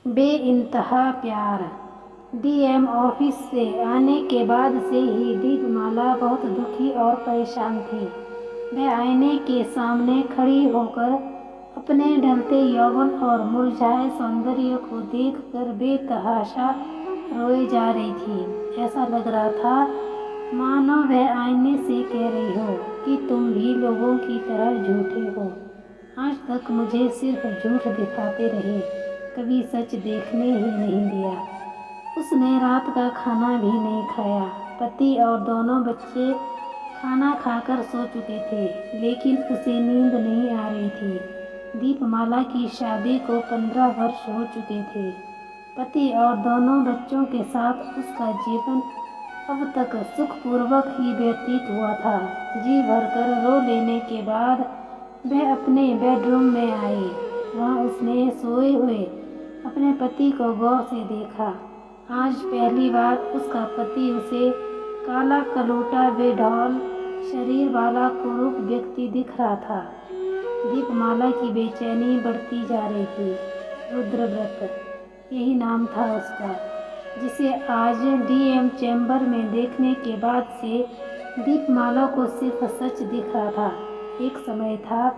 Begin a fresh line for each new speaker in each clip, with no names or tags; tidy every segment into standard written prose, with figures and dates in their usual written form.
बेइंतहा प्यार। DM office से आने के बाद से ही दीपमाला बहुत दुखी और परेशान थी। वह आईने के सामने खड़ी होकर अपने ढलते यौवन और मुरझाए सौंदर्य को देखकर बेतहाशा रोए जा रही थी। ऐसा लग रहा था मानो वह आईने से कह रही हो कि तुम भी लोगों की तरह झूठे हो। आज तक मुझे सिर्फ झूठ दिखाते रहे, कभी सच देखने ही नहीं दिया। उसने रात का खाना भी नहीं खाया। पति और दोनों बच्चे खाना खाकर सो चुके थे, लेकिन उसे नींद नहीं आ रही थी। दीपमाला की शादी को 15 वर्ष हो चुके थे। पति और दोनों बच्चों के साथ उसका जीवन अब तक सुखपूर्वक ही व्यतीत हुआ था। जी भरकर रो लेने के बाद वह अपने बेडरूम में आई। वहाँ उसने सोए हुए अपने पति को गौर से देखा। आज पहली बार उसका पति उसे काला कलूटा बेढौल शरीर वाला कुरूप व्यक्ति दिख रहा था। दीपमाला की बेचैनी बढ़ती जा रही थी। रुद्रव्रत यही नाम था उसका, जिसे आज डीएम चैम्बर में देखने के बाद से दीपमाला को सिर्फ सच दिख रहा था। एक समय था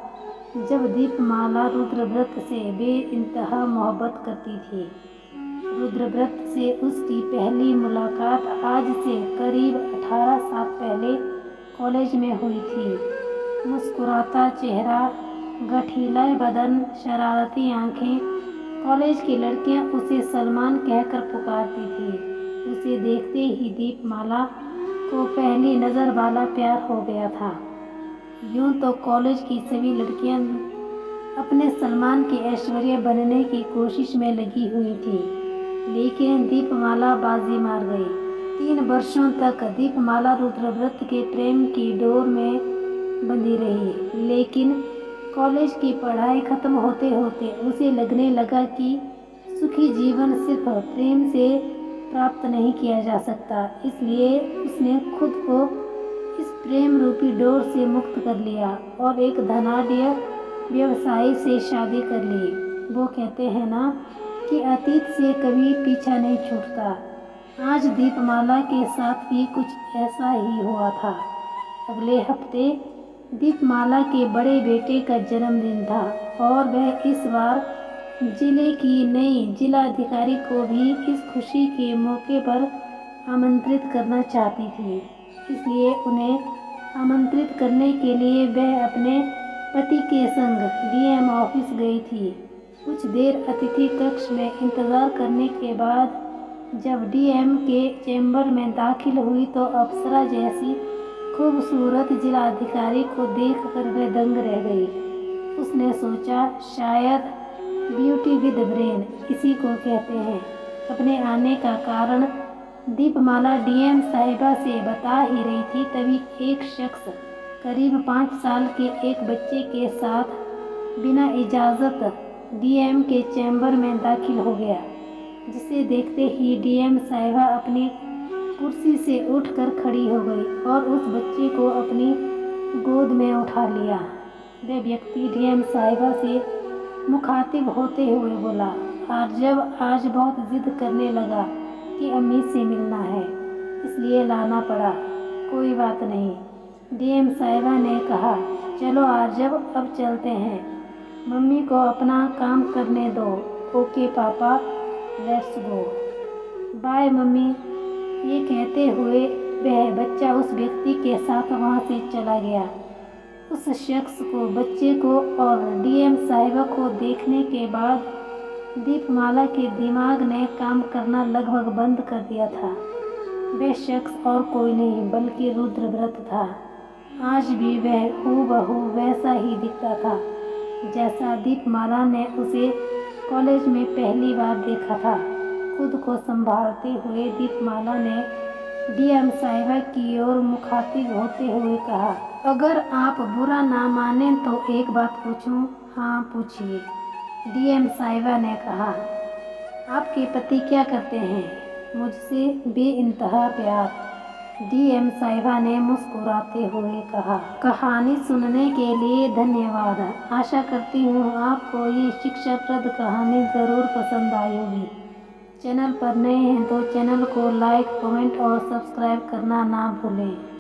जब दीपमाला रुद्रव्रत से बेइंतहा मोहब्बत करती थी। रुद्रव्रत से उसकी पहली मुलाकात आज से करीब 18 साल पहले कॉलेज में हुई थी। मुस्कुराता चेहरा, गठीला बदन, शरारती आंखें, कॉलेज की लड़कियां उसे सलमान कहकर पुकारती थी। उसे देखते ही दीपमाला को पहली नज़र वाला प्यार हो गया था। यूं तो कॉलेज की सभी लड़कियां अपने सलमान की ऐश्वर्या बनने की कोशिश में लगी हुई थी, लेकिन दीपमाला बाजी मार गई। 3 वर्षों तक दीपमाला रुद्रव्रत के प्रेम की डोर में बंधी रही, लेकिन कॉलेज की पढ़ाई खत्म होते होते उसे लगने लगा कि सुखी जीवन सिर्फ प्रेम से प्राप्त नहीं किया जा सकता। इसलिए उसने खुद को इस प्रेम रूपी डोर से मुक्त कर लिया और एक धनाढ्य व्यवसायी से शादी कर ली। वो कहते हैं ना कि अतीत से कभी पीछा नहीं छूटता। आज दीपमाला के साथ भी कुछ ऐसा ही हुआ था। अगले हफ्ते दीपमाला के बड़े बेटे का जन्मदिन था और वह इस बार जिले की नई जिलाधिकारी को भी इस खुशी के मौके पर आमंत्रित करना चाहती थी। इसलिए उन्हें आमंत्रित करने के लिए वह अपने पति के संग डीएम ऑफिस गई थी। कुछ देर अतिथि कक्ष में इंतज़ार करने के बाद जब डीएम के चैम्बर में दाखिल हुई तो अप्सरा जैसी खूबसूरत जिलाधिकारी को देखकर वह दंग रह गई। उसने सोचा, शायद ब्यूटी विद ब्रेन इसी को कहते हैं। अपने आने का कारण दीपमाला डीएम साहिबा से बता ही रही थी, तभी एक शख्स करीब 5 साल के एक बच्चे के साथ बिना इजाज़त डीएम के चैम्बर में दाखिल हो गया, जिसे देखते ही डीएम साहिबा अपनी कुर्सी से उठकर खड़ी हो गई और उस बच्चे को अपनी गोद में उठा लिया। वह व्यक्ति डीएम साहिबा से मुखातिब होते हुए बोला, आर्जव आज बहुत जिद करने लगा कि अम्मी से मिलना है, इसलिए लाना पड़ा। कोई बात नहीं, डीएम साहिबा ने कहा। चलो आर्जव, अब चलते हैं। मम्मी को अपना काम करने दो। ओके पापा, लेट्स गो। Bye mummy. ये कहते हुए वह बच्चा उस व्यक्ति के साथ वहाँ से चला गया। उस शख्स को, बच्चे को और डीएम साहिबा को देखने के बाद दीपमाला के दिमाग ने काम करना लगभग बंद कर दिया था। वह शख्स और कोई नहीं बल्कि रुद्रव्रत था। आज भी वह हूबहू वैसा ही दिखता था जैसा दीपमाला ने उसे कॉलेज में पहली बार देखा था। खुद को संभालते हुए दीपमाला ने डीएम साहिबा की ओर मुखातिब होते हुए कहा, अगर आप बुरा ना माने तो एक बात पूछूं? हाँ पूछिए, डीएम साहिबा ने कहा। आपके पति क्या करते हैं? मुझसे बेइंतहा प्यार। डीएम साहिबा ने मुस्कुराते हुए कहा। कहानी सुनने के लिए धन्यवाद। आशा करती हूँ आपको ये शिक्षाप्रद कहानी ज़रूर पसंद आई होगी। चैनल पर नए हैं तो चैनल को लाइक, कमेंट और सब्सक्राइब करना ना भूलें।